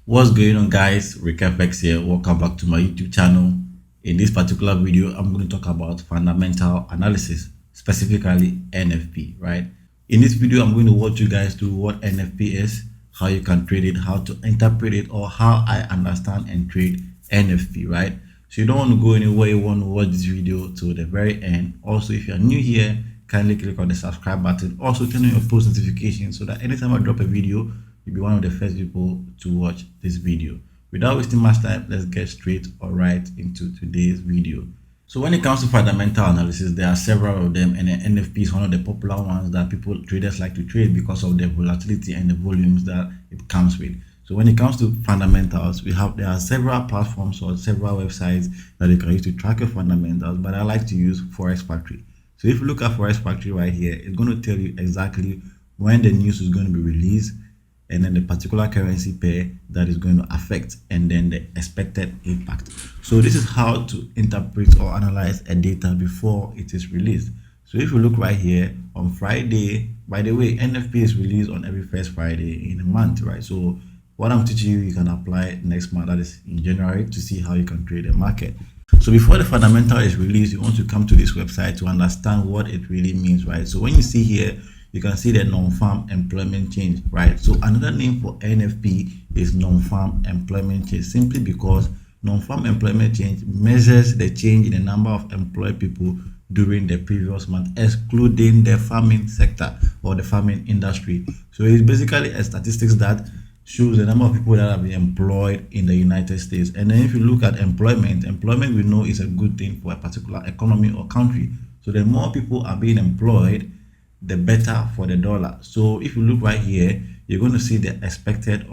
What's going on, guys? FX here. Welcome back to my YouTube channel. In this particular video, I'm going to talk about fundamental analysis, specifically NFP, right? In this video, I'm going to walk you guys through what NFP is, how you can trade it, how to interpret it, or how I understand and trade NFP, right? So you don't want to go anywhere. You want to watch this video to the very end. Also, if you're new here, kindly click on the subscribe button. Also, turn on your post notifications so that anytime I drop a video, you'll be one of the first people to watch this video. Without wasting much time, let's get straight or right into today's video. So when it comes to fundamental analysis, there are several of them, and the NFP is one of the popular ones that traders like to trade because of the volatility and the volumes that it comes with. So when it comes to fundamentals, there are several platforms or several websites that you can use to track your fundamentals, but I like to use Forex Factory. So if you look at Forex Factory right here, it's going to tell you exactly when the news is going to be released, and then the particular currency pair that is going to affect, and then the expected impact. So this is how to interpret or analyze a data before it is released. So if you look right here on Friday, by the way, NFP is released on every first Friday in a month, right? So what I'm teaching you, you can apply next month, that is in January, to see how you can trade the market. So before the fundamental is released, you want to come to this website to understand what it really means, right? So when you see here, you can see the non-farm employment change, right? So another name for NFP is non-farm employment change, simply because non-farm employment change measures the change in the number of employed people during the previous month, excluding the farming sector or the farming industry. So it's basically a statistics that shows the number of people that have been employed in the United States. And then if you look at employment we know is a good thing for a particular economy or country. So the more people are being employed, the better for the dollar. So if you look right here, you're going to see the expected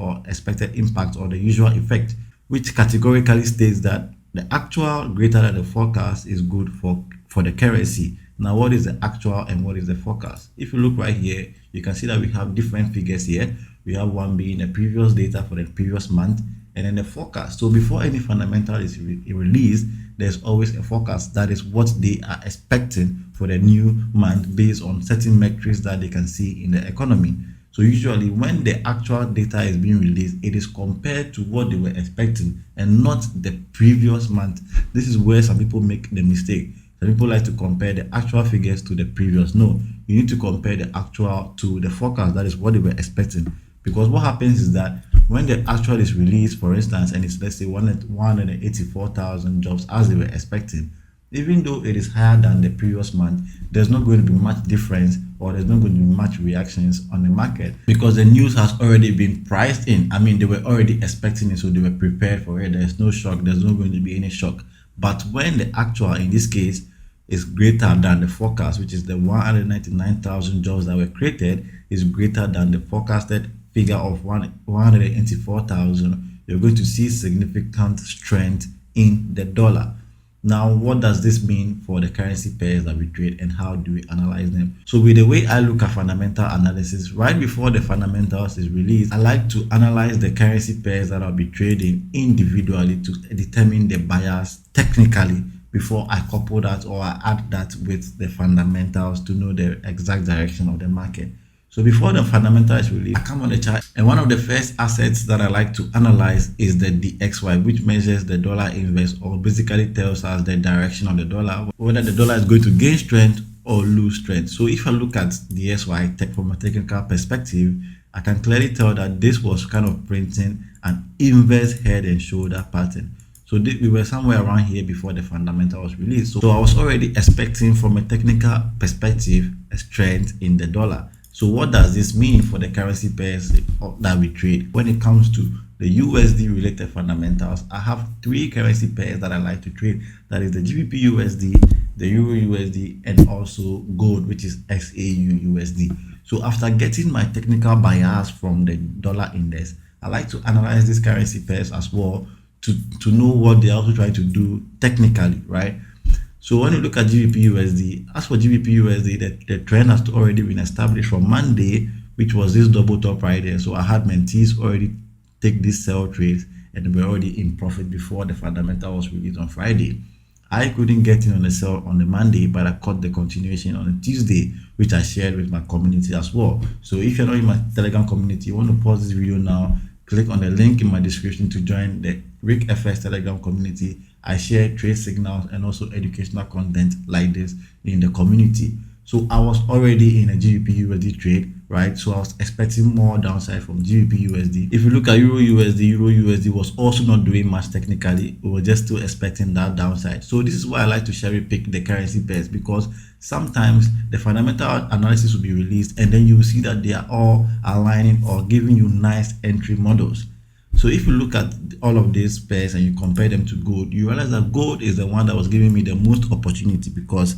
impact, or the usual effect, which categorically states that the actual greater than the forecast is good for the currency. Now, what is the actual and what is the forecast? If you look right here, you can see that we have different figures here. We have one being the previous data for the previous month, and then the forecast. So before any fundamental is released, there's always a forecast. That is what they are expecting for the new month based on certain metrics that they can see in the economy. So usually when the actual data is being released, it is compared to what they were expecting and not the previous month. This is where some people make the mistake. Some people like to compare the actual figures to the previous. No, you need to compare the actual to the forecast. That is what they were expecting. Because what happens is that when the actual is released, for instance, and it's, let's say, 184,000 jobs as they were expecting, even though it is higher than the previous month, there's not going to be much difference, or there's not going to be much reactions on the market, because the news has already been priced in. I mean, they were already expecting it, so they were prepared for it. There's no shock. There's not going to be any shock. But when the actual, in this case, is greater than the forecast, which is the 199,000 jobs that were created, is greater than the forecasted figure of 184,000, you're going to see significant strength in the dollar. Now, what does this mean for the currency pairs that we trade, and how do we analyze them? So with the way I look at fundamental analysis, right before the fundamentals is released, I like to analyze the currency pairs that I'll be trading individually to determine the bias technically before I couple that or I add that with the fundamentals to know the exact direction of the market. So before the fundamental is released, I come on the chart, and one of the first assets that I like to analyze is the DXY, which measures the dollar inverse, or basically tells us the direction of the dollar, whether the dollar is going to gain strength or lose strength. So if I look at DXY from a technical perspective, I can clearly tell that this was kind of printing an inverse head and shoulder pattern. So we were somewhere around here before the fundamental was released. So I was already expecting, from a technical perspective, a strength in the dollar. So what does this mean for the currency pairs that we trade? When it comes to the USD related fundamentals, I have three currency pairs that I like to trade. That is the GBP USD, the Euro USD, and also gold, which is XAU USD. So after getting my technical bias from the dollar index, I like to analyze these currency pairs as well to know what they're also trying to do technically, right? So when you look at GBP USD, as for GBP USD, the trend has already been established from Monday, which was this double top right there. So I had mentees already take these sell trades, and we're already in profit before the fundamental was released on Friday. I couldn't get in on the sell on the Monday, but I caught the continuation on the Tuesday, which I shared with my community as well. So if you're not in my Telegram community, you want to pause this video now, click on the link in my description to join the Rick FX Telegram community. I share trade signals and also educational content like this in the community. So I was already in a GBP USD trade, right? So I was expecting more downside from GBP USD. If you look at Euro USD was also not doing much technically. We were just still expecting that downside. So this is why I like to cherry pick the currency pairs, because sometimes the fundamental analysis will be released and then you will see that they are all aligning or giving you nice entry models. So if you look at all of these pairs and you compare them to gold, you realize that gold is the one that was giving me the most opportunity, because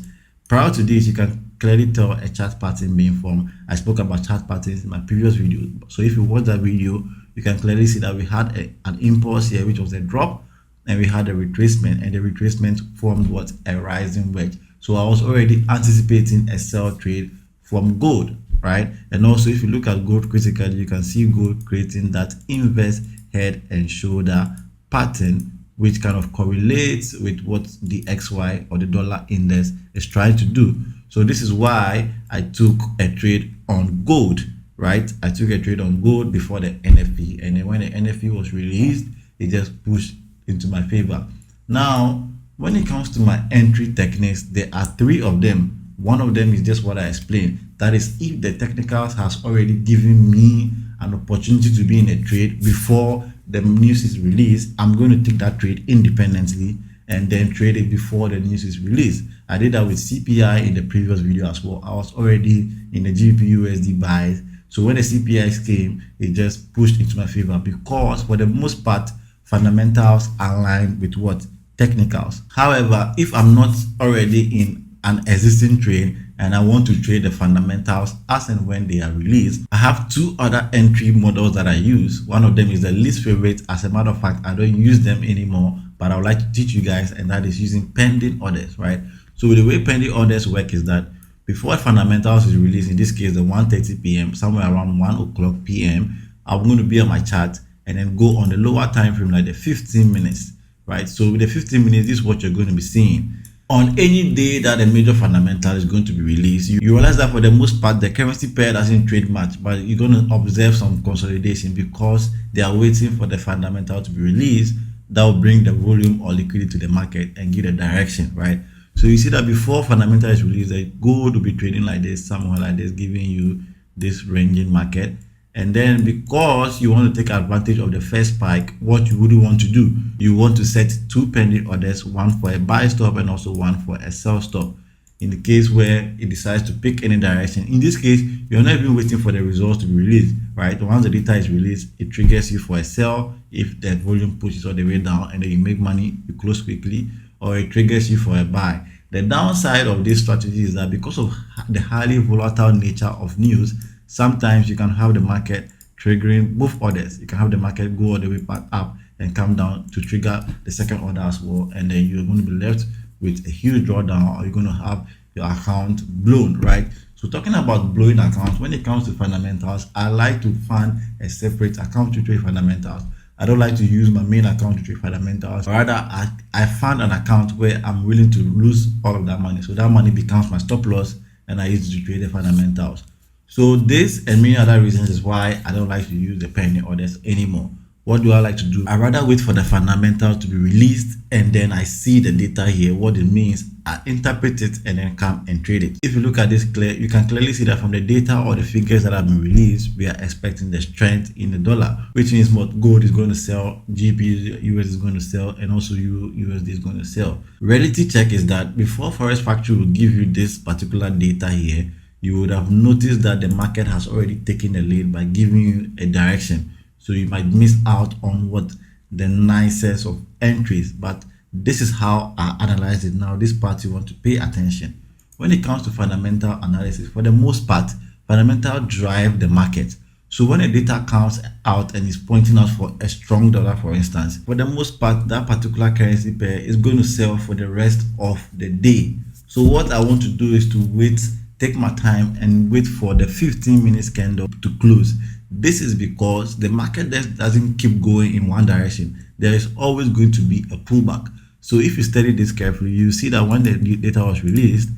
prior to this, you can clearly tell a chart pattern being formed. I spoke about chart patterns in my previous video. So if you watch that video, you can clearly see that we had an impulse here, which was a drop, and we had a retracement, and the retracement formed what? A rising wedge. So I was already anticipating a sell trade from gold, right? And also, if you look at gold critically, you can see gold creating that inverse head and shoulder pattern, which kind of correlates with what the XY or the dollar index is trying to do. So this is why I took a trade on gold, right? I took a trade on gold before the NFP, and then when the NFP was released, it just pushed into my favor. Now, when it comes to my entry techniques, there are 3 of them. One of them is just what I explained. That is, if the technicals has already given me an opportunity to be in a trade before the news is released, I'm going to take that trade independently and then trade it before the news is released. I did that with CPI in the previous video as well. I was already in the GBP USD buys. So when the CPIs came, it just pushed into my favor, because for the most part, fundamentals align with what? Technicals. However, if I'm not already in an existing trade and I want to trade the fundamentals as and when they are released, I have 2 other entry models that I use. One of them is the least favorite. As a matter of fact, I don't use them anymore, but I would like to teach you guys, and that is using pending orders, right? So the way pending orders work is that before fundamentals is released, in this case the 1:30 p.m., somewhere around 1 o'clock p.m., I'm going to be on my chart and then go on the lower time frame, like the 15 minutes, right? So with the 15 minutes, this is what you're going to be seeing. On any day that a major fundamental is going to be released, you realize that for the most part, the currency pair doesn't trade much, but you're going to observe some consolidation because they are waiting for the fundamental to be released. That will bring the volume or liquidity to the market and give the direction, right? So you see that before fundamental is released, the gold will be trading like this, somewhere like this, giving you this ranging market. And then because you want to take advantage of the first spike, what you really want to do, you want to set 2 pending orders, one for a buy stop and also one for a sell stop. In the case where it decides to pick any direction, in this case, you're not even waiting for the results to be released, right? Once the data is released, it triggers you for a sell if the volume pushes all the way down and then you make money, you close quickly, or it triggers you for a buy. The downside of this strategy is that because of the highly volatile nature of news, sometimes you can have the market triggering both orders. You can have the market go all the way back up and come down to trigger the second order as well, and then you're going to be left with a huge drawdown, or you're going to have your account blown, right? So talking about blowing accounts, when it comes to fundamentals, I like to find a separate account to trade fundamentals. I don't like to use my main account to trade fundamentals. Rather, I found an account where I'm willing to lose all of that money. So that money becomes my stop loss and I use it to trade the fundamentals. So this and many other reasons is why I don't like to use the pending orders anymore. What do I like to do? I rather wait for the fundamentals to be released and then I see the data here, what it means, I interpret it and then come and trade it. If you look at this clear, you can clearly see that from the data or the figures that have been released, we are expecting the strength in the dollar, which means what gold is going to sell, GBP US is going to sell, and also USD is going to sell. Reality check is that before Forex Factory will give you this particular data here, you would have noticed that the market has already taken the lead by giving you a direction. So you might miss out on what the nicest of entries, but this is how I analyze it. Now, this part you want to pay attention. When it comes to fundamental analysis, for the most part, fundamental drive the market. So when a data comes out and is pointing out for a strong dollar, for instance, for the most part, that particular currency pair is going to sell for the rest of the day. So what I want to do is to wait, take my time and wait for the 15 minutes candle to close. This is because the market doesn't keep going in one direction. There is always going to be a pullback. So if you study this carefully, you see that when the data was released,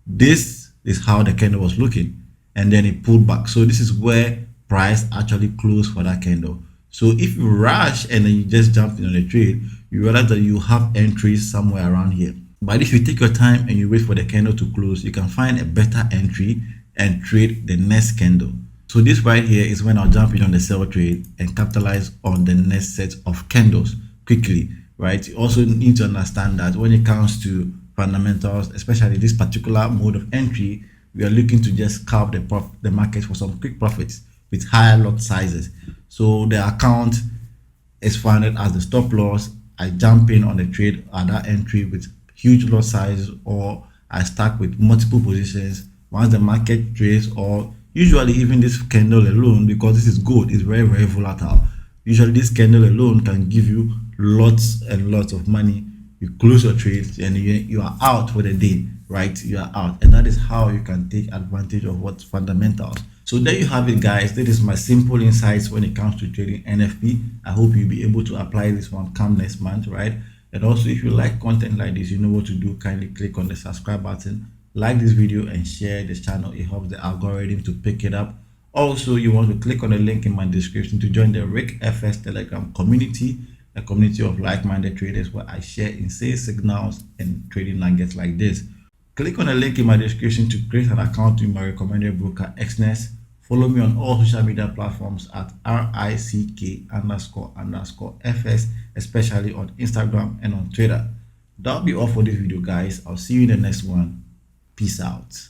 this is how the candle was looking, and then it pulled back. So this is where price actually closed for that candle. So if you rush and then you just jump in on a trade, you realize that you have entries somewhere around here. But if you take your time and you wait for the candle to close, you can find a better entry and trade the next candle. So this right here is when I'll jump in on the sell trade and capitalize on the next set of candles quickly, right? You also need to understand that when it comes to fundamentals, especially this particular mode of entry, we are looking to just scalp the market for some quick profits with higher lot sizes. So the account is funded as the stop loss. I jump in on the trade at that entry with huge lot size, or I start with multiple positions. Once the market trades, or usually even this candle alone, because this is gold, is very, very volatile. Usually this candle alone can give you lots and lots of money. You close your trades and you are out for the day, right? You are out, and that is how you can take advantage of what's fundamentals. So there you have it, guys. This is my simple insights when it comes to trading NFP. I hope you'll be able to apply this one come next month, right? And also, if you like content like this, you know what to do. Kindly click on the subscribe button, like this video, and share this channel. It helps the algorithm to pick it up. Also, you want to click on the link in my description to join the Rick FS Telegram community, a community of like-minded traders where I share insane signals and trading nuggets like this. Click on the link in my description to create an account with my recommended broker XNES. Follow me on all social media platforms at RICK__FS, especially on Instagram and on Twitter. That'll be all for this video, guys. I'll see you in the next one. Peace out.